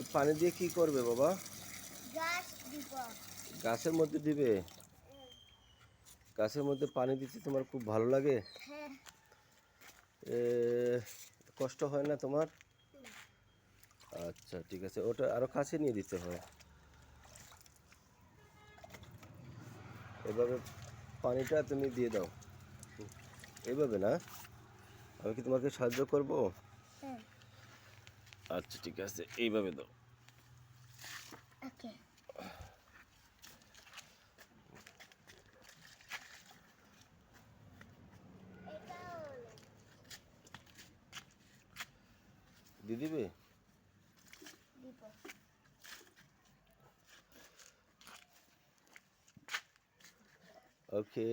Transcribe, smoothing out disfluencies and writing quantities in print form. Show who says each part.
Speaker 1: এই পানি দিয়ে কি করবে বাবা?
Speaker 2: গাছ দিব।
Speaker 1: গাছের মধ্যে দিবে? গাছের মধ্যে পানি দিতে তোমার খুব ভালো লাগে?
Speaker 2: হ্যাঁ।
Speaker 1: এ, কষ্ট হয় না তোমার? আচ্ছা ঠিক আছে, ওটা আরো কাছে নিয়ে দিতে হয়। এভাবে পানিটা তুমি দিয়ে দাও। এভাবে না, আমি কি তোমাকে সাহায্য করব?
Speaker 2: হ্যাঁ।
Speaker 1: আচ্ছা ঠিক আছে, এইভাবে দাও।
Speaker 2: ওকে। এটাও
Speaker 1: দিয়ে দিবে?
Speaker 2: দিব।
Speaker 1: ওকে।